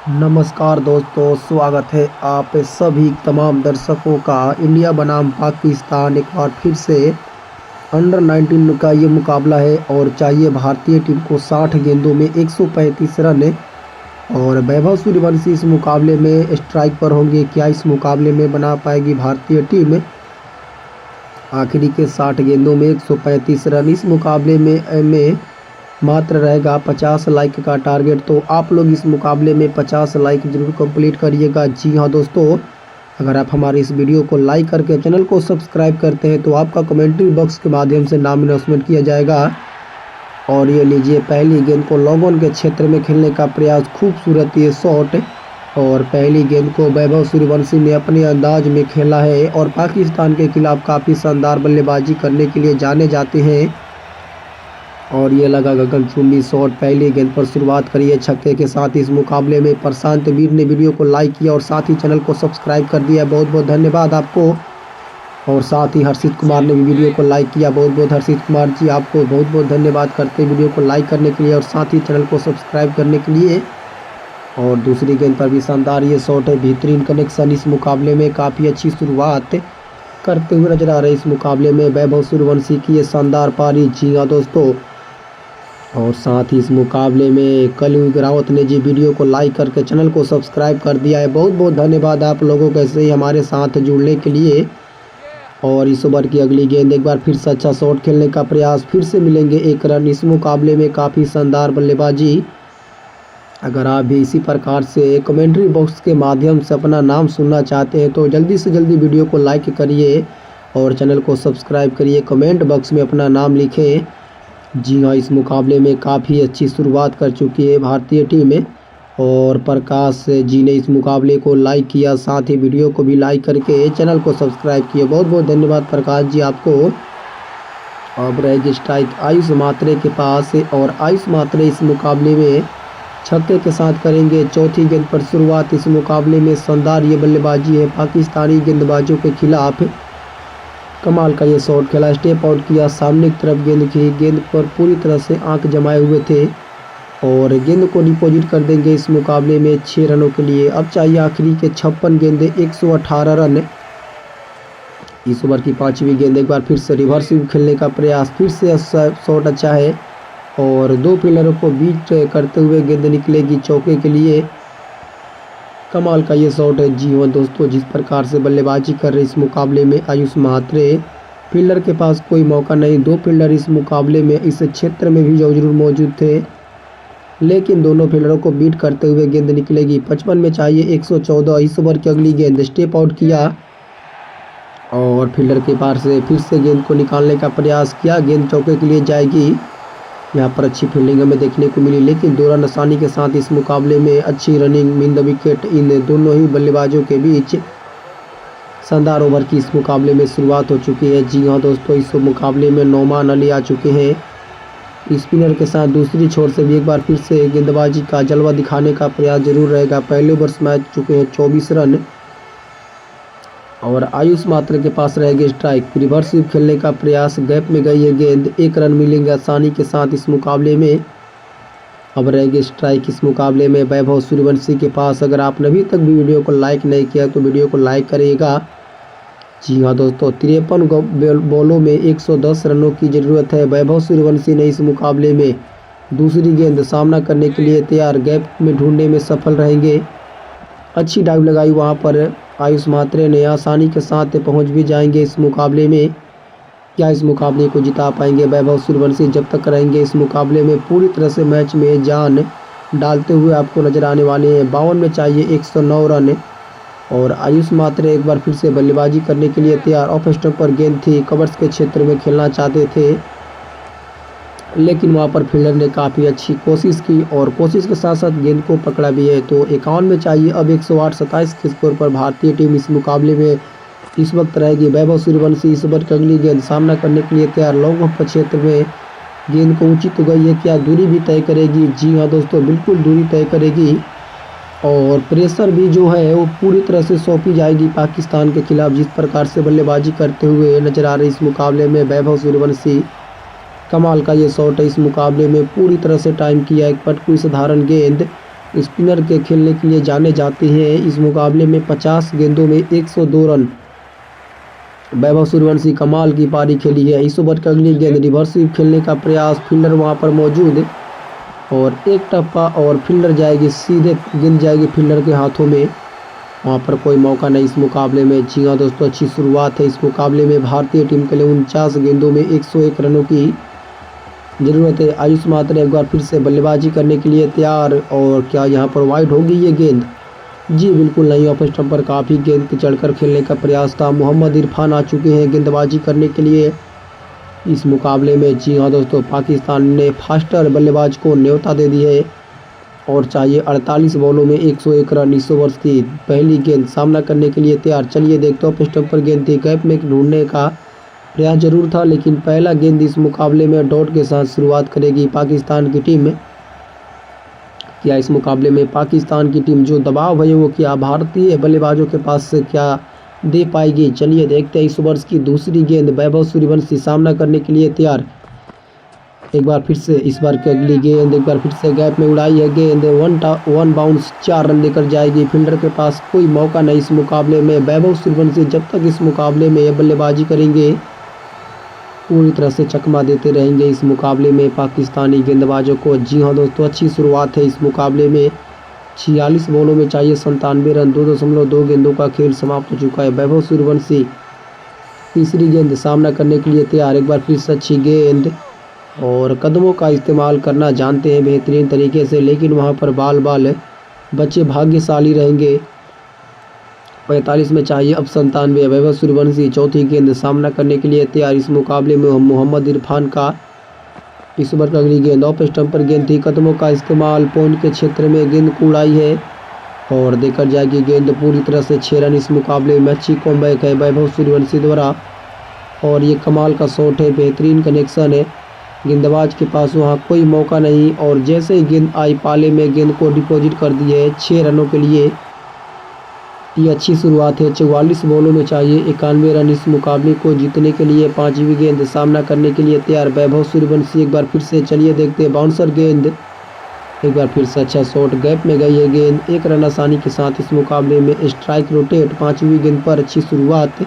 नमस्कार दोस्तों, स्वागत है आप सभी तमाम दर्शकों का। इंडिया बनाम पाकिस्तान एक बार फिर से अंडर 19 का ये मुकाबला है और चाहिए भारतीय टीम को 60 गेंदों में 135 रन। और वैभव सूर्यवंशी इस मुकाबले में स्ट्राइक पर होंगे। क्या इस मुकाबले में बना पाएगी भारतीय टीम आखिरी के 60 गेंदों में 135 रन? इस मुकाबले में मात्र रहेगा 50 लाइक का टारगेट, तो आप लोग इस मुकाबले में 50 लाइक जरूर कंप्लीट करिएगा। जी हाँ दोस्तों, अगर आप हमारे इस वीडियो को लाइक करके चैनल को सब्सक्राइब करते हैं तो आपका कमेंट्री बॉक्स के माध्यम से नाम अनाउंसमेंट किया जाएगा। और ये लीजिए, पहली गेंद को लॉन्ग ऑन के क्षेत्र में खेलने का प्रयास, खूबसूरत ये शॉट। और पहली गेंद को वैभव सूर्यवंशी ने अपने अंदाज में खेला है और पाकिस्तान के खिलाफ काफ़ी शानदार बल्लेबाजी करने के लिए जाने जाते हैं। और ये लगा गगनचुंबी शॉट। पहली गेंद पर शुरुआत करिए छक्के के साथ। इस मुकाबले में प्रशांत वीर ने वीडियो को लाइक किया और साथ ही चैनल को सब्सक्राइब कर दिया, बहुत बहुत धन्यवाद आपको। और साथ ही हर्षित कुमार ने भी वीडियो को लाइक किया, बहुत बहुत हर्षित कुमार जी आपको बहुत बहुत धन्यवाद करते हैं वीडियो को लाइक करने के लिए और साथ ही चैनल को सब्सक्राइब करने के लिए। और दूसरी गेंद पर भी शानदार ये शॉट है, बेहतरीन कनेक्शन। इस मुकाबले में काफ़ी अच्छी शुरुआत करते हुए नजर आ रहे इस मुकाबले में वैभव सूर्यवंशी की ये शानदार पारी। जी हाँ दोस्तों, और साथ ही इस मुकाबले में कलयुग रावत ने जी वीडियो को लाइक करके चैनल को सब्सक्राइब कर दिया है, बहुत बहुत धन्यवाद आप लोगों को ऐसे ही हमारे साथ जुड़ने के लिए। और इस ओवर की अगली गेंद, एक बार फिर से अच्छा शॉट खेलने का प्रयास, फिर से मिलेंगे 1 रन। इस मुकाबले में काफ़ी शानदार बल्लेबाजी। अगर आप भी इसी प्रकार से कमेंट्री बॉक्स के माध्यम से अपना नाम सुनना चाहते हैं तो जल्दी से जल्दी वीडियो को लाइक करिए और चैनल को सब्सक्राइब करिए, कमेंट बॉक्स में अपना नाम लिखें। जी हाँ, इस मुकाबले में काफ़ी अच्छी शुरुआत कर चुकी है भारतीय टीम में। और प्रकाश जी ने इस मुकाबले को लाइक किया, साथ ही वीडियो को भी लाइक करके चैनल को सब्सक्राइब किया, बहुत बहुत धन्यवाद प्रकाश जी आपको। अब रहेगी स्ट्राइक आयुष मात्रे के पास और आयुष मात्रे इस मुकाबले में छक्के के साथ करेंगे चौथी गेंद पर शुरुआत। इस मुकाबले में शानदार ये बल्लेबाजी है पाकिस्तानी गेंदबाजों के खिलाफ। कमाल का ये शॉट खेला, स्टेप आउट किया, सामने की तरफ गेंद की, गेंद पर पूरी तरह से आंख जमाए हुए थे और गेंद को डिपॉजिट कर देंगे इस मुकाबले में 6 रनों के लिए। अब चाहिए आखिरी के 56 गेंदे 118 रन। इस ओवर की 5वीं गेंद, एक बार फिर से रिवर्स खेलने का प्रयास, फिर से शॉट अच्छा है और 2 फील्डरों को बीट करते हुए गेंद निकलेगी चौके के लिए। कमाल का ये शॉट है। जी हाँ दोस्तों, जिस प्रकार से बल्लेबाजी कर रहे इस मुकाबले में आयुष मात्रे, फील्डर के पास कोई मौका नहीं। 2 फील्डर इस मुकाबले में इस क्षेत्र में भी जरूर मौजूद थे, लेकिन दोनों फील्डरों को बीट करते हुए गेंद निकलेगी। 55 में चाहिए 114। इस ओवर की अगली गेंद, स्टेप आउट किया और फील्डर के पार से फिर से गेंद को निकालने का प्रयास किया, गेंद चौके के लिए जाएगी। यहाँ पर अच्छी फील्डिंग हमें देखने को मिली, लेकिन 2 रन आसानी के साथ इस मुकाबले में अच्छी रनिंग मीन द विकेट इन दोनों ही बल्लेबाजों के बीच शानदार ओवर की इस मुकाबले में शुरुआत हो चुकी है। जी हाँ दोस्तों, इस मुकाबले में नौमान अली आ चुके हैं स्पिनर के साथ। दूसरी छोर से भी एक बार फिर से गेंदबाजी का जलवा दिखाने का प्रयास जरूर रहेगा। पहले ओवर में चुके हैं 24 रन और आयुष मात्र के पास रहेगी स्ट्राइक। रिवर्स स्वीप खेलने का प्रयास, गैप में गई है गेंद, 1 रन मिलेंगे आसानी के साथ इस मुकाबले में। अब रहेगी स्ट्राइक इस मुकाबले में वैभव सूर्यवंशी के पास। अगर आपने अभी तक भी वीडियो को लाइक नहीं किया तो वीडियो को लाइक करिएगा। जी हाँ दोस्तों, 53 बॉलों में 110 रनों की ज़रूरत है। वैभव सूर्यवंशी ने इस मुकाबले में दूसरी गेंद सामना करने के लिए तैयार, गैप में ढूंढने में सफल रहेंगे। अच्छी डाइव लगाई वहाँ पर आयुष मात्रे ने, आसानी के साथ पहुंच भी जाएंगे इस मुकाबले में। क्या इस मुकाबले को जिता पाएंगे वैभव सूर्यवंशी? जब तक रहेंगे इस मुकाबले में पूरी तरह से मैच में जान डालते हुए आपको नजर आने वाले हैं। 52 में चाहिए 109 रन और आयुष मात्रे एक बार फिर से बल्लेबाजी करने के लिए तैयार। ऑफ स्टंप पर गेंद थी, कवर्स के क्षेत्र में खेलना चाहते थे, लेकिन वहां पर फील्डर ने काफ़ी अच्छी कोशिश की और कोशिश के साथ साथ गेंद को पकड़ा भी है। तो 51 में चाहिए अब 108-27 के स्कोर पर भारतीय टीम इस मुकाबले में इस वक्त रहेगी। वैभव सूर्यवंशी इस ओवर की अगली गेंद सामना करने के लिए तैयार। लॉन्ग ऑफ क्षेत्र में गेंद को उचित गई है, क्या दूरी भी तय करेगी? जी हाँ दोस्तों, बिल्कुल दूरी तय करेगी और प्रेशर भी जो है वो पूरी तरह से सौंपी जाएगी पाकिस्तान के खिलाफ। जिस प्रकार से बल्लेबाजी करते हुए नजर आ रही इस मुकाबले में वैभव सूर्यवंशी, कमाल का ये शॉट है। इस मुकाबले में पूरी तरह से टाइम किया, एक पटकू साधारण गेंद स्पिनर के खेलने के लिए जाने जाते हैं। इस मुकाबले में 50 गेंदों में 102 रन वैभव सूर्यवंशी कमाल की पारी खेली है। इस ओवर की अगली गेंद रिवर्स स्वीप खेलने का प्रयास, फील्डर वहां पर मौजूद और एक टप्पा और फील्डर जाएगी, सीधे गेंद जाएगी फील्डर के हाथों में, वहां पर कोई मौका नहीं इस मुकाबले में। जी हाँ दोस्तों, अच्छी शुरुआत है इस मुकाबले में। भारतीय टीम के लिए 49 गेंदों में 101 रनों की जरूरत है। आयुष मात्रे एक बार फिर से बल्लेबाजी करने के लिए तैयार, और क्या यहाँ पर वाइड होगी ये गेंद? जी बिल्कुल नहीं। ऑफ स्टंप पर काफ़ी गेंद चढ़कर खेलने का प्रयास था। मोहम्मद इरफान आ चुके हैं गेंदबाजी करने के लिए इस मुकाबले में। जी हाँ दोस्तों, पाकिस्तान ने फास्टर बल्लेबाज को न्योता दे दी है और चाहिए 48 बॉलों में 101 रन। इस ओवर की पहली गेंद सामना करने के लिए तैयार। चलिए देखते हो, ऑफ स्टंप पर गेंद थी, गैप में ढूंढने का प्रयास जरूर था, लेकिन पहला गेंद इस मुकाबले में डॉट के साथ शुरुआत करेगी पाकिस्तान की टीम। क्या इस मुकाबले में पाकिस्तान की टीम जो दबाव है वो क्या भारतीय बल्लेबाजों के पास से क्या दे पाएगी? चलिए देखते हैं। इस ओवर की दूसरी गेंद वैभव सूर्यवंशी सामना करने के लिए तैयार। एक बार फिर से इस बार की अगली गेंद एक बार फिर से गैप में उड़ाई है गेंद, वन बाउंस, 4 रन लेकर जाएगी। फील्डर के पास कोई मौका नहीं इस मुकाबले में। वैभव सूर्यवंशी जब तक इस मुकाबले में बल्लेबाजी करेंगे पूरी तरह से चकमा देते रहेंगे इस मुकाबले में पाकिस्तानी गेंदबाजों को। जी हाँ दोस्तों, अच्छी शुरुआत है इस मुकाबले में। 46 बॉलों में चाहिए 97 रन। 2.2 गेंदों का खेल समाप्त हो चुका है। वैभव सूर्यवंशी तीसरी गेंद सामना करने के लिए तैयार। एक बार फिर से अच्छी गेंद, और कदमों का इस्तेमाल करना जानते हैं बेहतरीन तरीके से, लेकिन वहाँ पर बाल बच्चे भाग्यशाली रहेंगे। 45 में चाहिए अब 97। वैभव सूर्यवंशी चौथी गेंद सामना करने के लिए तैयार। इस मुकाबले में मोहम्मद इरफान का इस ओवर की अगली गेंद ऑफ स्टंप पर गेंद थी, कदमों का इस्तेमाल, पॉइंट के क्षेत्र में गेंद को उड़ाई है और देकर जाएगी गेंद पूरी तरह से 6 रन। इस मुकाबले में अच्छी कॉमबैक है वैभव सूर्यवंशी द्वारा, और ये कमाल का शॉट है, बेहतरीन कनेक्शन है। गेंदबाज के पास वहाँ कोई मौका नहीं, और जैसे ही गेंद आई पाले में गेंद को डिपॉजिट कर दी है 6 रनों के लिए। ये अच्छी शुरुआत है। 44 बॉलों में चाहिए 91 रन। इस मुकाबले को जीतने के लिए पांचवी गेंद सामना करने के लिए तैयार वैभव सूर्यवंशी एक बार फिर से। चलिए देखते हैं, बाउंसर गेंद, एक बार फिर से अच्छा शॉट, गैप में गई है गेंद, 1 रन आसानी के साथ इस मुकाबले में स्ट्राइक रोटेट। पांचवी गेंद पर अच्छी शुरुआत।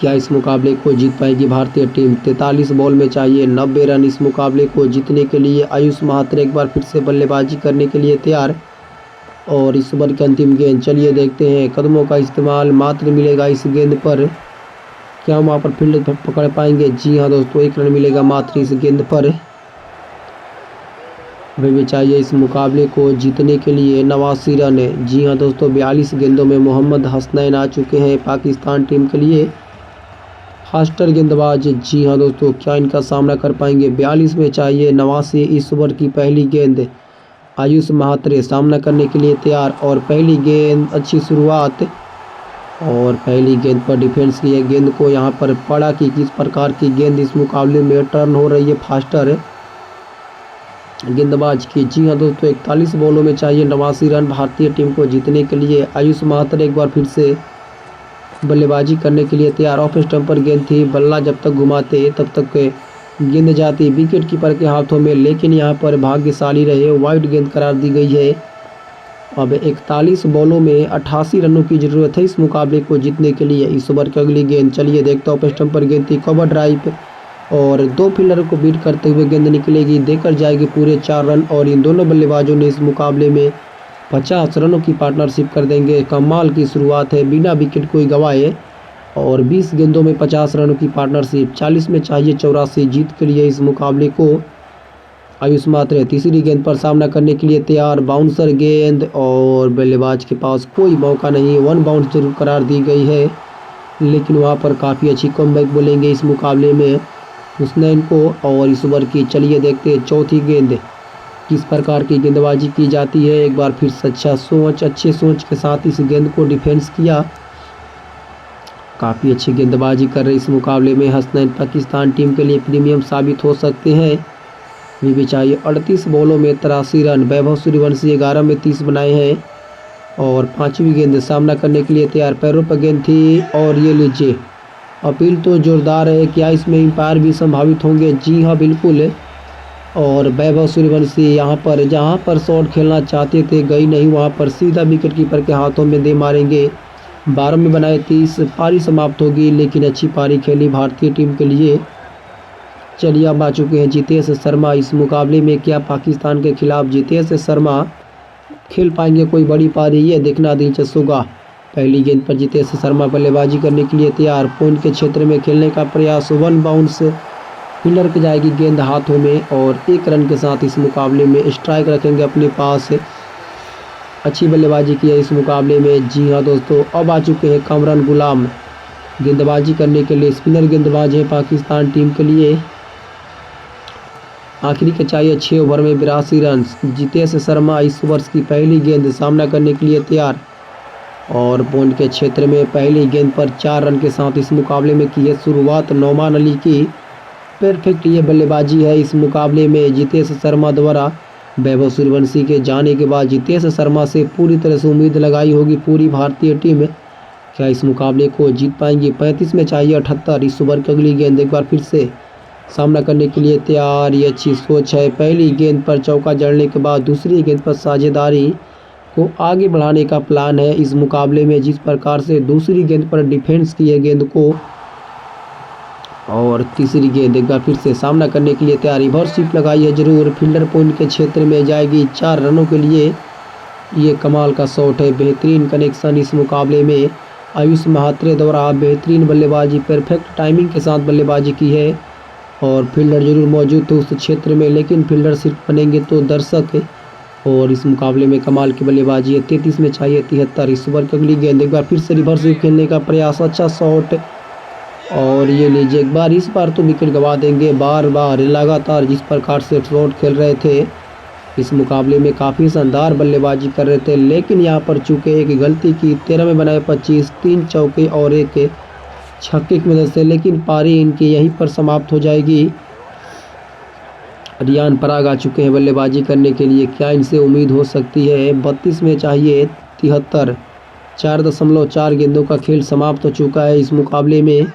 क्या इस मुकाबले को जीत पाएगी भारतीय टीम? 43 बॉल में चाहिए 90 रन। इस मुकाबले को जीतने के लिए आयुष महात्रे एक बार फिर से बल्लेबाजी करने के लिए तैयार, और इस ओवर की अंतिम गेंद। चलिए देखते हैं, कदमों का इस्तेमाल मात्र मिलेगा इस गेंद पर, क्या वहाँ पर फील्ड पकड़ पाएंगे? जी हाँ दोस्तों, 1 रन मिलेगा मात्र इस गेंद पर। भी चाहिए इस मुकाबले को जीतने के लिए 89 रन। जी हाँ दोस्तों, 42 गेंदों में मोहम्मद हसनैन आ चुके हैं पाकिस्तान टीम के लिए, फास्टर गेंदबाज। जी हाँ दोस्तों, क्या इनका सामना कर पाएंगे? 42 में चाहिए 89। इस ओवर की पहली गेंद आयुष महात्रे सामना करने के लिए तैयार, और पहली गेंद अच्छी शुरुआत, और पहली गेंद पर डिफेंस की है। गेंद को यहाँ पर पड़ा कि किस प्रकार की गेंद इस मुकाबले में टर्न हो रही है फास्टर गेंदबाज की। जी हाँ दोस्तों, 41 बॉलों में चाहिए 89 रन भारतीय टीम को जीतने के लिए। आयुष महात्रे एक बार फिर से बल्लेबाजी करने के लिए तैयार। ऑफ स्टंप पर गेंद थी, बल्ला जब तक घुमाते तब तक गेंद जाती विकेट कीपर के हाथों में, लेकिन यहाँ पर भाग्यशाली रहे, वाइड गेंद करार दी गई है। अब 41 बॉलों में 88 रनों की जरूरत है इस मुकाबले को जीतने के लिए। इस ओवर की अगली गेंद, चलिए देखते हैं। ऑफ स्टंप पर गेंद थी, कवर ड्राइव, और 2 फील्डर को बीट करते हुए गेंद निकलेगी, देकर जाएगी पूरे 4 रन, और इन दोनों बल्लेबाजों ने इस मुकाबले में 50 रनों की पार्टनरशिप कर देंगे। कमाल की शुरुआत है बिना विकेट कोई गंवाए, और 20 गेंदों में 50 रनों की पार्टनरशिप। 40 में चाहिए 84 जीत के लिए इस मुकाबले को। आयुष मात्रे तीसरी गेंद पर सामना करने के लिए तैयार। बाउंसर गेंद, और बल्लेबाज के पास कोई मौका नहीं। 1 बाउंस जरूर करार दी गई है, लेकिन वहाँ पर काफ़ी अच्छी कमबैक बोलेंगे इस मुकाबले में हुसनैन को। और इस ओवर की चलिए देखते हैं चौथी गेंद, किस प्रकार की गेंदबाजी की जाती है। एक बार फिर से अच्छे सोच के साथ इस गेंद को डिफेंस किया। काफ़ी अच्छी गेंदबाजी कर रहे इस मुकाबले में हसनैन, पाकिस्तान टीम के लिए प्रीमियम साबित हो सकते हैं। भी चाहिए 38 बॉलों में 83 रन। वैभव सूर्यवंशी 11 में 30 बनाए हैं, और पांचवी गेंद सामना करने के लिए तैयार। पैरों पर गेंद थी, और ये लीजिए, अपील तो जोरदार है। क्या इसमें एम्पायर भी संभावित होंगे? जी हाँ बिल्कुल, और वैभव सूर्यवंशी यहाँ पर जहाँ पर शॉट खेलना चाहते थे गई नहीं, वहाँ पर सीधा विकेट कीपर के हाथों में दे मारेंगे। 12 में बनाए 30, पारी समाप्त होगी, लेकिन अच्छी पारी खेली भारतीय टीम के लिए। चलिए अब आ चुके हैं जितेश शर्मा इस मुकाबले में। क्या पाकिस्तान के खिलाफ जितेश शर्मा खेल पाएंगे कोई बड़ी पारी, ये देखना दिलचस्प होगा। पहली गेंद पर जितेश शर्मा बल्लेबाजी करने के लिए तैयार। पॉइंट के क्षेत्र में खेलने का प्रयास, 1 बाउंस, फील्डर की जाएगी गेंद हाथों में और 1 रन के साथ इस मुकाबले में स्ट्राइक रखेंगे अपने पास। अच्छी बल्लेबाजी की है इस मुकाबले में। जी हाँ दोस्तों, अब आ चुके हैं कामरान गुलाम गेंदबाजी करने के लिए। स्पिनर गेंदबाज है पाकिस्तान टीम के लिए। आखिरी के चाहिए 6 ओवर में 82 रन। जितेश शर्मा इस ओवर की पहली गेंद सामना करने के लिए तैयार और पॉइंट के क्षेत्र में पहली गेंद पर 4 रन के साथ इस मुकाबले में की है शुरुआत नौमान अली की। परफेक्ट ये बल्लेबाजी है इस मुकाबले में जितेश शर्मा द्वारा। वैभव सूर्यवंशी के जाने के बाद जितेश शर्मा से पूरी तरह से उम्मीद लगाई होगी पूरी भारतीय टीम। क्या इस मुकाबले को जीत पाएंगी? 35 में चाहिए 78। इस ओवर की अगली गेंद एक बार फिर से सामना करने के लिए तैयार। ये अच्छी सोच है। पहली गेंद पर चौका जड़ने के बाद दूसरी गेंद पर साझेदारी को आगे बढ़ाने का प्लान है इस मुकाबले में। जिस प्रकार से दूसरी गेंद पर डिफेंस की है गेंद को और तीसरी गेंद एक बार फिर से सामना करने के लिए तैयारी। रिवर्स लगाई है जरूर। फील्डर पॉइंट के क्षेत्र में जाएगी 4 रनों के लिए। ये कमाल का शॉट है। बेहतरीन कनेक्शन इस मुकाबले में आयुष महात्रे द्वारा बेहतरीन बल्लेबाजी, परफेक्ट टाइमिंग के साथ बल्लेबाजी की है और फील्डर जरूर मौजूद थे उस क्षेत्र में, लेकिन फील्डर सिर्फ बनेंगे तो दर्शक है। और इस मुकाबले में कमाल की बल्लेबाजी है। 33 में चाहिए 73। इस ओवर की अगली गेंद एक बार फिर से रिवर्स खेलने का प्रयास। अच्छा शॉट और ये लीजिए एक बार, इस बार तो विकेट गंवा देंगे। बार बार लगातार जिस प्रकार से शॉट खेल रहे थे इस मुकाबले में काफ़ी शानदार बल्लेबाजी कर रहे थे, लेकिन यहाँ पर चूके एक गलती की। 13 में बनाए 25, 3 चौके और 1 छक्के की मदद से, लेकिन पारी इनकी यहीं पर समाप्त हो जाएगी। रियान पराग आ चुके हैं बल्लेबाजी करने के लिए। क्या इनसे उम्मीद हो सकती है? 32 में चाहिए 73। 4.4 गेंदों का खेल समाप्त हो चुका है इस मुकाबले में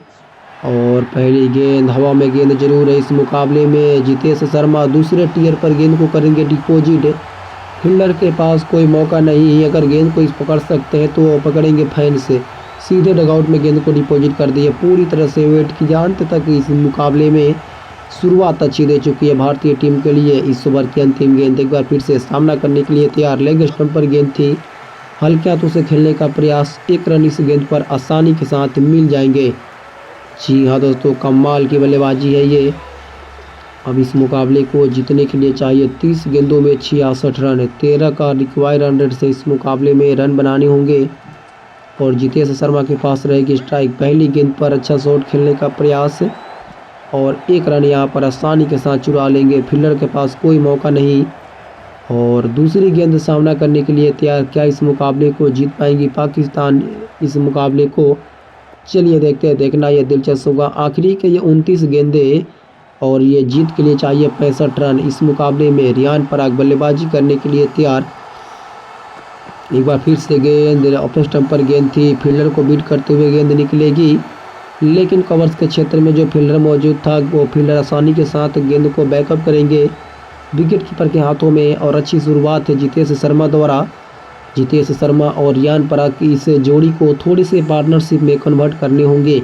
और पहली गेंद हवा में गेंद जरूर है इस मुकाबले में। जितेश शर्मा दूसरे टियर पर गेंद को करेंगे डिपोजिट। फील्डर के पास कोई मौका नहीं है। अगर गेंद को इस पकड़ सकते हैं तो वो पकड़ेंगे फैन से। सीधे डगआउट में गेंद को डिपॉजिट कर दिए। पूरी तरह से वेट की अंत तक इस मुकाबले में शुरुआत अच्छी दे चुकी है भारतीय टीम के लिए। इस ओवर की अंतिम गेंद एक बार फिर से सामना करने के लिए तैयार। लेग स्टंप पर गेंद थी, हल्के हाथों से खेलने का प्रयास। 1 रन इस गेंद पर आसानी के साथ मिल जाएंगे। जी हाँ दोस्तों, कमाल की बल्लेबाजी है ये। अब इस मुकाबले को जीतने के लिए चाहिए 30 गेंदों में 66 रन। 13 का रिक्वायर रन रेट से इस मुकाबले में रन बनाने होंगे और जितेश शर्मा के पास रहेगी स्ट्राइक। पहली गेंद पर अच्छा शॉट खेलने का प्रयास और 1 रन यहाँ पर आसानी के साथ चुरा लेंगे। फील्डर के पास कोई मौका नहीं और दूसरी गेंद सामना करने के लिए तैयार। क्या इस मुकाबले को जीत पाएंगी पाकिस्तान इस मुकाबले को? चलिए देखते हैं, देखना ये दिलचस्प होगा। आखिरी के ये 29 गेंदें और ये जीत के लिए चाहिए 65 रन। इस मुकाबले में रियान पराग बल्लेबाजी करने के लिए तैयार। एक बार फिर से गेंद ऑफ स्टंप पर गेंद थी। फील्डर को बीट करते हुए गेंद निकलेगी, लेकिन कवर्स के क्षेत्र में जो फील्डर मौजूद था वो फील्डर आसानी के साथ गेंद को बैकअप करेंगे विकेट कीपर के हाथों में। और अच्छी शुरुआत है जितेश शर्मा द्वारा। जितेश शर्मा और रियान पराग की इस जोड़ी को थोड़ी से पार्टनरशिप में कन्वर्ट करने होंगे।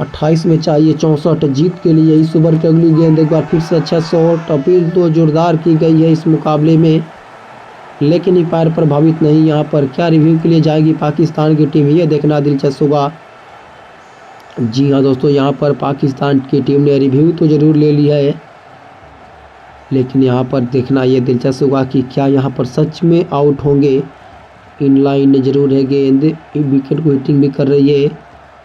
28 में चाहिए 64 जीत के लिए। इस ओवर की अगली गेंद एक बार फिर से अच्छा शॉट। अपील तो जोरदार की गई है इस मुकाबले में, लेकिन अंपायर प्रभावित नहीं। यहाँ पर क्या रिव्यू के लिए जाएगी पाकिस्तान की टीम, ये देखना दिलचस्प होगा। जी हाँ दोस्तों, यहाँ पर पाकिस्तान की टीम ने रिव्यू तो ज़रूर ले लिया है, लेकिन यहाँ पर देखना ये दिलचस्प होगा कि क्या यहाँ पर सच में आउट होंगे। इन लाइन जरूर है गेंद, विकेट को हिटिंग भी कर रही है।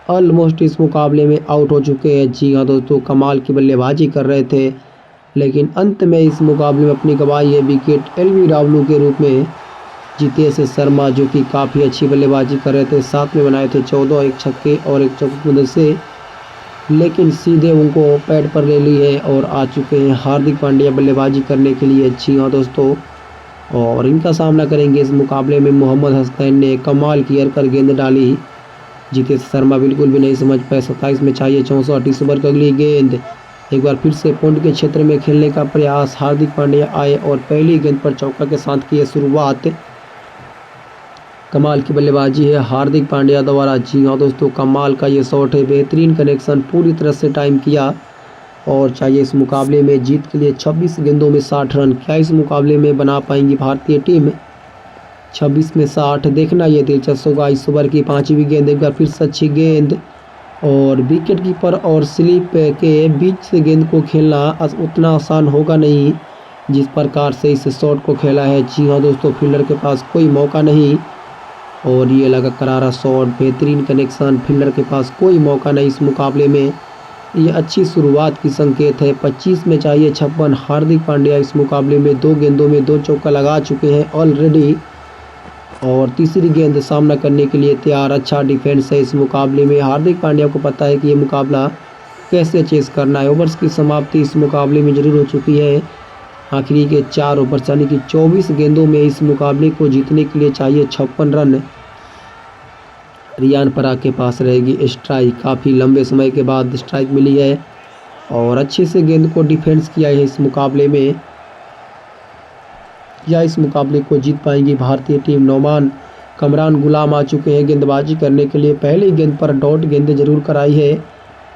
ऑलमोस्ट इस मुकाबले में आउट हो चुके हैं। जी हाँ दोस्तों, कमाल की बल्लेबाजी कर रहे थे, लेकिन अंत में इस मुकाबले में अपनी गवाई है विकेट एलबीडब्ल्यू के रूप में जितेश शर्मा, जो कि काफ़ी अच्छी बल्लेबाजी कर रहे थे। 7 में बनाए थे 14, 1 छक्के और 1 चौके की मदद से, लेकिन सीधे उनको पैड पर ले ली है और आ चुके हैं हार्दिक पांड्या बल्लेबाजी करने के लिए। जी हाँ दोस्तों, और इनका सामना करेंगे इस मुकाबले में मोहम्मद हसनैन ने कमाल की कर गेंद डाली। जितेश शर्मा बिल्कुल भी नहीं समझ पाए। 27 में चाहिए 64। इस ओवर की अगली गेंद एक बार फिर से पॉइंट के क्षेत्र में खेलने का प्रयास, हार्दिक पांड्या आए और पहली गेंद पर चौका के साथ किए शुरुआत। कमाल की बल्लेबाजी है हार्दिक पांड्या द्वारा। जी हाँ दोस्तों, कमाल का ये शॉट है, बेहतरीन कनेक्शन, पूरी तरह से टाइम किया और चाहिए इस मुकाबले में जीत के लिए 26 गेंदों में 60 रन। क्या इस मुकाबले में बना पाएंगी भारतीय टीम? 26 में 60, देखना ये दिलचस्प होगा। इस ओवर की 5वीं गेंद, एक बार फिर से अच्छी गेंद और विकेट कीपर और स्लिप के बीच से गेंद को खेलना उतना आसान होगा नहीं जिस प्रकार से इस शॉट को खेला है। जी हाँ दोस्तों, फील्डर के पास कोई मौका नहीं और ये लगा करारा शॉट, बेहतरीन कनेक्शन, फील्डर के पास कोई मौका नहीं इस मुकाबले में। ये अच्छी शुरुआत की संकेत है। 25 में चाहिए 56। हार्दिक पांड्या इस मुकाबले में 2 गेंदों में 2 चौका लगा चुके हैं ऑलरेडी और तीसरी गेंद सामना करने के लिए तैयार। अच्छा डिफेंस है इस मुकाबले में। हार्दिक पांड्या को पता है कि ये मुकाबला कैसे चेस करना है। ओवर्स की समाप्ति इस मुकाबले में जरूर हो चुकी है। आखिरी के 4 ओवर यानी कि 24 गेंदों में इस मुकाबले को जीतने के लिए चाहिए 56 रन। रियान पराग के पास रहेगी स्ट्राइक, काफ़ी लंबे समय के बाद स्ट्राइक मिली है और अच्छे से गेंद को डिफेंस किया है इस मुकाबले में। या इस मुकाबले को जीत पाएंगी भारतीय टीम? नौमान कमरान गुलाम आ चुके हैं गेंदबाजी करने के लिए। पहली गेंद पर डॉट गेंदें जरूर कराई है,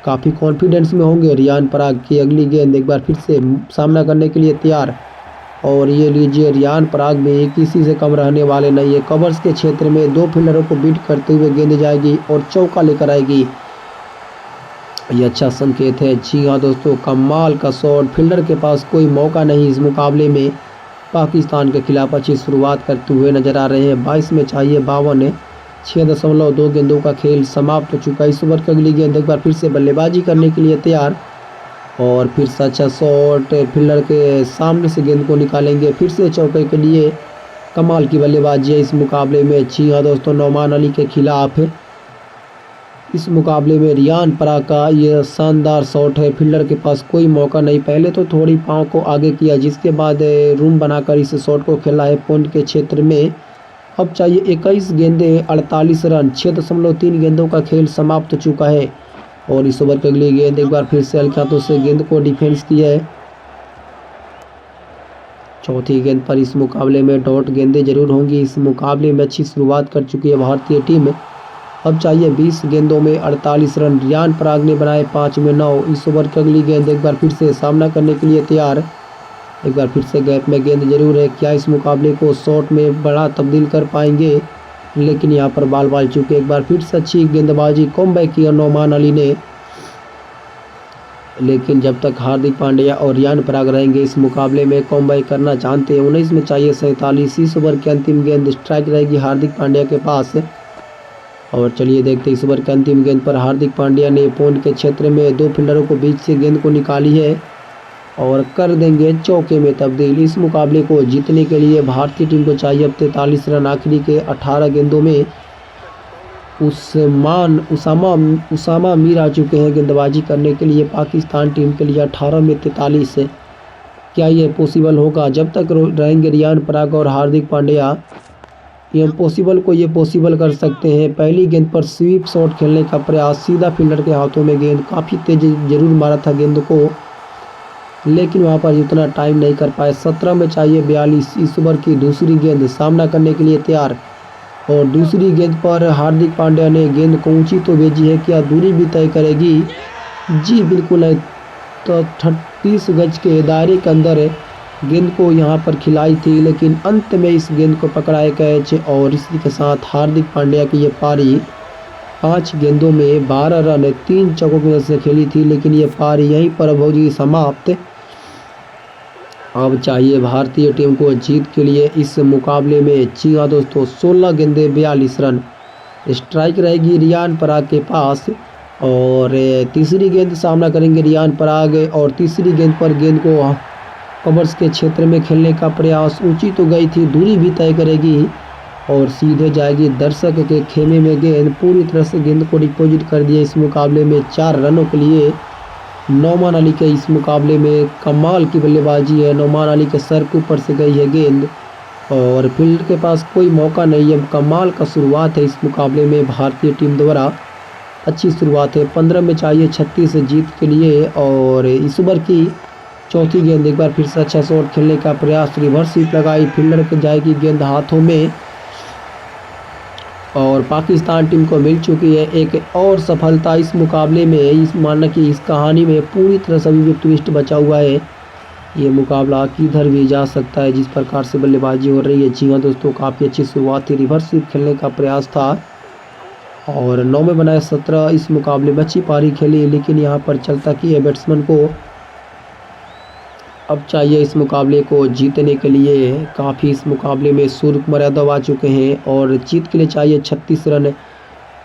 काफ़ी कॉन्फिडेंस में होंगे। रियान पराग की अगली गेंद, एक बार फिर से सामना करने के लिए तैयार और ये लीजिए, रियान पराग भी किसी से कम रहने वाले नहीं है। कवर्स के क्षेत्र में 2 फील्डरों को बीट करते हुए गेंद जाएगी और चौका लेकर आएगी। ये अच्छा संकेत है। जी हाँ दोस्तों, कमाल का शॉट, फील्डर के पास कोई मौका नहीं इस मुकाबले में। पाकिस्तान के खिलाफ अच्छी शुरुआत करते हुए नजर आ रहे हैं। 22 में चाहिए 52। 6.2 गेंदों का खेल समाप्त हो चुका है। इस ओवर की अगली गेंद, एक बार फिर से बल्लेबाजी करने के लिए तैयार और फिर से अच्छा शॉट, फील्डर के सामने से गेंद को निकालेंगे, फिर से चौके के लिए। कमाल की बल्लेबाजी है इस मुकाबले में। जी हाँ दोस्तों, नौमान अली के खिलाफ इस मुकाबले में रियान पराग का ये शानदार शॉट है। फील्डर के पास कोई मौका नहीं, पहले तो थोड़ी पाँव को आगे किया, जिसके बाद रूम बनाकर इस शॉट को खेला है पॉइंट के क्षेत्र में। अब चाहिए 21 गेंदें 48 रन। 6.3 गेंदों का खेल समाप्त हो चुका है और इस ओवर की अगली गेंद, एक बार फिर से हल्के हाथों से गेंद को डिफेंस किया है। चौथी गेंद पर इस मुकाबले में डॉट गेंदें जरूर होंगी। इस मुकाबले में अच्छी शुरुआत कर चुकी है भारतीय टीम। अब चाहिए 20 गेंदों में 48 रन। रियान पराग ने बनाए 5 में 9। इस ओवर की अगली गेंद, एक बार फिर से सामना करने के लिए तैयार। एक बार फिर से गैप में गेंद जरूर है। क्या इस मुकाबले को शॉट में बड़ा तब्दील कर पाएंगे? लेकिन यहाँ पर बाल चुके। एक बार फिर से अच्छी गेंदबाजी, कमबैक किया नौमान अली ने। लेकिन जब तक हार्दिक पांड्या और रियान पराग रहेंगे इस मुकाबले में कमबैक करना चाहते हैं। 19 में चाहिए 47। इस ओवर की अंतिम गेंद, स्ट्राइक रहेगी हार्दिक पांड्या के पास और चलिए देखते हैं इस ओवर की अंतिम गेंद पर हार्दिक पांड्या ने पॉइंट के क्षेत्र में 2 फील्डरों को बीच से गेंद को निकाली है और कर देंगे चौके में तब्दील। इस मुकाबले को जीतने के लिए भारतीय टीम को चाहिए अब 43 रन। आखिरी के 18 गेंदों में उसामा मीर आ चुके हैं गेंदबाजी करने के लिए पाकिस्तान टीम के लिए। 18 में 43 है। क्या ये पॉसिबल होगा? जब तक रहेंगे रियान पराग और हार्दिक पांड्या, इम्पॉसिबल को ये पॉसिबल कर सकते हैं। पहली गेंद पर स्वीप शॉट खेलने का प्रयास, सीधा फील्डर के हाथों में गेंद, काफ़ी तेज जरूर मारा था गेंद को, लेकिन वहाँ पर उतना टाइम नहीं कर पाए। 17 में चाहिए 42। इस ओवर की दूसरी गेंद, सामना करने के लिए तैयार और दूसरी गेंद पर हार्दिक पांड्या ने गेंद को ऊंची तो भेजी है, क्या दूरी भी तय करेगी? जी बिल्कुल है। तो 30 गज के दायरे के अंदर गेंद को यहाँ पर खिलाई थी, लेकिन अंत में इस गेंद को पकड़ाए कैच और इसी के साथ हार्दिक पांड्या की ये पारी 5 गेंदों में 12 रन 3 चौकों की वजह से खेली थी, लेकिन ये पारी यहीं पर होगी समाप्त। अब चाहिए भारतीय टीम को जीत के लिए इस मुकाबले में। जी हाँ दोस्तों, 16 गेंदें 42 रन। स्ट्राइक रहेगी रियान पराग के पास और तीसरी गेंद सामना करेंगे रियान पराग और तीसरी गेंद पर गेंद को कवर्स के क्षेत्र में खेलने का प्रयास, ऊंची तो गई थी, दूरी भी तय करेगी और सीधे जाएगी दर्शक के खेमे में गेंद। पूरी तरह से गेंद को डिपॉजिट कर दिया इस मुकाबले में 4 रनों के लिए। नौमान अली के इस मुकाबले में कमाल की बल्लेबाजी है। नौमान अली के सर के ऊपर से गई है गेंद और फील्ड के पास कोई मौका नहीं है। कमाल का शुरुआत है इस मुकाबले में भारतीय टीम द्वारा अच्छी शुरुआत है। 15 में चाहिए 36 जीत के लिए। और इस ओवर की चौथी गेंद, एक बार फिर से अच्छा शॉट खेलने का प्रयास, रिवर्स स्वीप लगाई, फील्डर के जाएगी गेंद हाथों में और पाकिस्तान टीम को मिल चुकी है एक और सफलता इस मुकाबले में। इस माना कि इस कहानी में पूरी तरह से अभी भी ट्विस्ट बचा हुआ है। ये मुकाबला किधर भी जा सकता है जिस प्रकार से बल्लेबाजी हो रही है। जी हाँ दोस्तों, काफ़ी अच्छी शुरुआत थी, रिवर्स स्वीप खेलने का प्रयास था और 9 में बनाए 17। इस मुकाबले में अच्छी पारी खेली, लेकिन यहाँ पर चलता कि है बैट्समैन को अब चाहिए इस मुकाबले को जीतने के लिए। काफ़ी इस मुकाबले में सूर्य कुमार यादव आ चुके हैं और जीत के लिए चाहिए 36 रन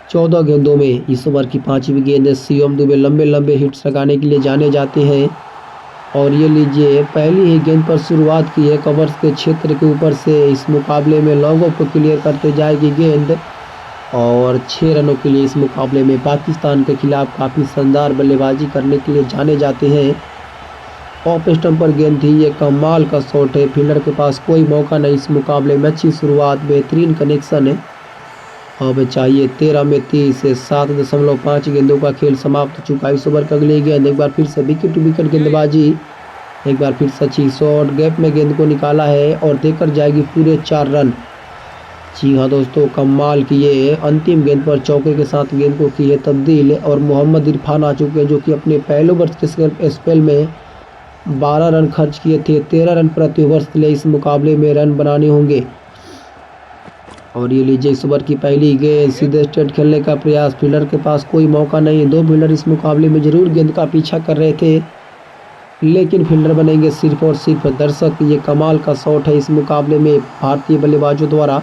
14 गेंदों में। इस ओवर की 5वीं गेंद, शिवम दुबे लंबे लंबे हिट्स लगाने के लिए जाने जाते हैं और ये लीजिए पहली ही गेंद पर शुरुआत की है कवर्स के क्षेत्र के ऊपर से। इस मुकाबले में लॉन्गों को क्लियर करते जाएगी गेंद और 6 रनों के लिए इस मुकाबले में पाकिस्तान के खिलाफ काफ़ी शानदार बल्लेबाजी करने के लिए जाने जाते हैं। ऑफ स्टंप पर गेंद थी, ये कमाल का शॉट है, फील्डर के पास कोई मौका नहीं। इस मुकाबले में अच्छी शुरुआत, बेहतरीन कनेक्शन है। अब चाहिए 13 में 30 से 7.5 गेंदों का खेल समाप्त हो चुका है। इस ओवर का अगली गेंद, एक बार फिर से विकेट टू विकेट गेंदबाजी, एक बार फिर से अच्छी शॉट, गैप में गेंद को निकाला है और देकर जाएगी पूरे 4 रन। जी हाँ दोस्तों, कमाल की ये अंतिम गेंद पर चौके के साथ गेंद को की है तब्दील और मोहम्मद इरफान आ चुके हैं जो कि अपने पहले ओवर के स्पेल में 12 रन खर्च किए थे। 13 रन प्रति ओवर के लिए इस मुकाबले में रन बनाने होंगे। और ये लीजिए इस ओवर की पहली गेंद, सीधे स्ट्रेट खेलने का प्रयास, फील्डर के पास कोई मौका नहीं। 2 फील्डर इस मुकाबले में जरूर गेंद का पीछा कर रहे थे, लेकिन फील्डर बनेंगे सिर्फ और सिर्फ दर्शक। ये कमाल का शॉट है इस मुकाबले में भारतीय बल्लेबाजों द्वारा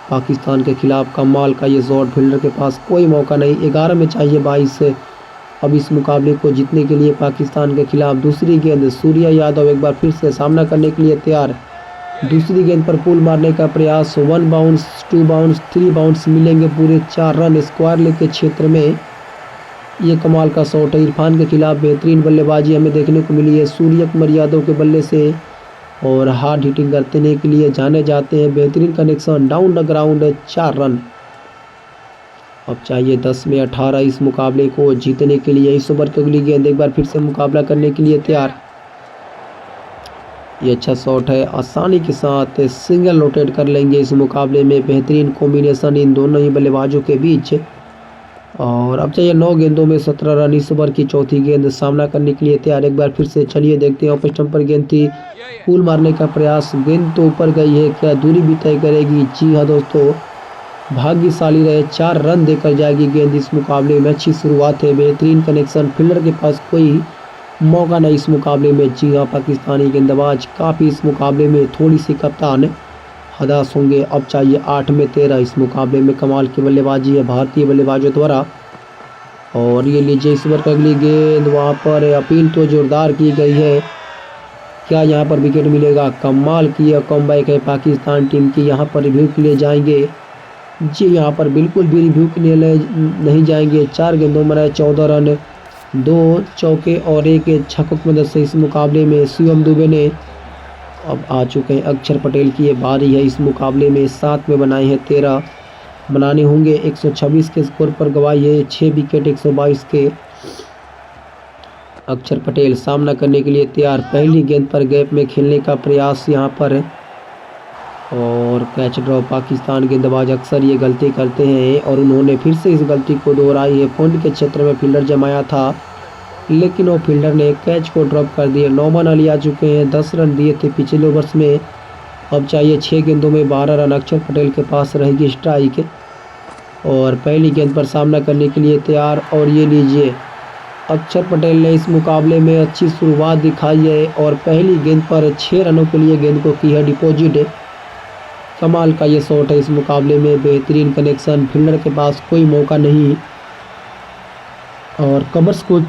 पाकिस्तान के खिलाफ। कमाल का ये शॉट, फील्डर के पास कोई मौका नहीं। 11 में चाहिए 22 से अब इस मुकाबले को जीतने के लिए पाकिस्तान के खिलाफ। दूसरी गेंद, सूर्या यादव एक बार फिर से सामना करने के लिए तैयार। दूसरी गेंद पर पुल मारने का प्रयास, 1 बाउंस 2 बाउंस 3 बाउंस मिलेंगे, पूरे 4 रन स्क्वायर लेग के क्षेत्र में। ये कमाल का शॉट है, इरफान के खिलाफ बेहतरीन बल्लेबाजी हमें देखने को मिली है सूर्य कुमार यादव के बल्ले से और हार्ड हिटिंग करने के लिए जाने जाते हैं। बेहतरीन connection, down the ground, 4 run. अब चाहिए 10 में 18 इस मुकाबले को जीतने के लिए। इस ओवर की अगली गेंद, एक बार फिर से मुकाबला करने के लिए तैयार। ये अच्छा शॉट है, आसानी के साथ सिंगल रोटेट कर लेंगे इस मुकाबले में। बेहतरीन कॉम्बिनेशन इन दोनों ही बल्लेबाजों के बीच। और अब चाहिए 9 गेंदों में 17 रन। इस ओवर की चौथी गेंद, सामना करने के लिए तैयार। एक बार फिर से चलिए देखते हैं, ऑफ स्टंप पर गेंद थी, पुल मारने का प्रयास, गेंद तो ऊपर गई है, क्या दूरी भी तय करेगी। जी हाँ दोस्तों, भाग्यशाली रहे, 4 रन देकर जाएगी गेंद इस मुकाबले में। अच्छी शुरुआत है, बेहतरीन कनेक्शन, फील्डर के पास कोई मौका नहीं इस मुकाबले में। जी हाँ, पाकिस्तानी गेंदबाज काफ़ी इस मुकाबले में थोड़ी सी कप्तान हदास होंगे। अब चाहिए 8 में 13 इस मुकाबले में। कमाल की बल्लेबाजी है भारतीय बल्लेबाजों द्वारा। और ये लीजिए इस ओवर का अगली गेंद, वहाँ पर अपील तो जोरदार की गई है, क्या यहाँ पर विकेट मिलेगा। कमाल की यह कमबैक है पाकिस्तान टीम की। यहाँ पर रिव्यू के लिए जाएंगे जी, यहाँ पर बिल्कुल भी रिव्यू के लिए नहीं जाएंगे। 4 गेंदों में बनाए 14 रन, 2 चौके और 1 छक्के की मदद से इस मुकाबले में शिवम दुबे ने अब आ चुके हैं। अक्षर पटेल की ये बारी है इस मुकाबले में। 7 में बनाए हैं 13, बनाने होंगे। 126 के स्कोर पर गवाई है 6 विकेट 122 के। अक्षर पटेल सामना करने के लिए तैयार। पहली गेंद पर गैप में खेलने का प्रयास यहाँ पर और कैच ड्रॉप। पाकिस्तान गेंदबाज अक्सर ये गलती करते हैं और उन्होंने फिर से इस गलती को दोहराई है। पॉइंट के क्षेत्र में फील्डर जमाया था, लेकिन वो फील्डर ने कैच को ड्रॉप कर दिया। नौमान अली आ चुके हैं, 10 रन दिए थे पिछले ओवर्स में। अब चाहिए 6 गेंदों में 12 रन। अक्षर पटेल के पास रहेगी स्ट्राइक और पहली गेंद पर सामना करने के लिए तैयार। और ये लीजिए, अक्षर पटेल ने इस मुकाबले में अच्छी शुरुआत दिखाई है और पहली गेंद पर 6 रनों के लिए गेंद को की है डिपॉजिट। कमाल का ये शॉट है इस मुकाबले में, बेहतरीन कनेक्शन, फील्डर के पास कोई मौका नहीं और कवर्स को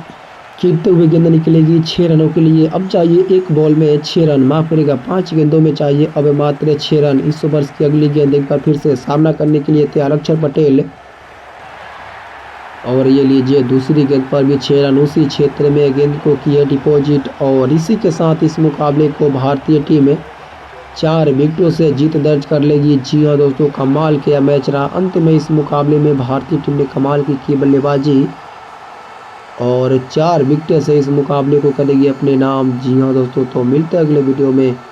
खींचते हुए गेंद निकलेगी 6 रनों के लिए। अब चाहिए 1 बॉल में 6 रन, माफ करेगा 5 गेंदों में चाहिए अब मात्र 6 रन। इस ओवर्स की अगली गेंद, एक बार फिर से सामना करने के लिए तैयार अक्षर पटेल। और ये लीजिए दूसरी गेंद पर भी 6 रन, उसी क्षेत्र में गेंद को किया डिपॉजिट। और इसी के साथ इस मुकाबले को भारतीय टीम 4 विकेटों से जीत दर्ज कर लेगी। जी हाँ दोस्तों, कमाल किया मैच रहा। अंत में इस मुकाबले में भारतीय टीम ने कमाल की बल्लेबाजी और 4 विकेट से इस मुकाबले को करेगी अपने नाम। जी हाँ दोस्तों, तो मिलते हैं अगले वीडियो में।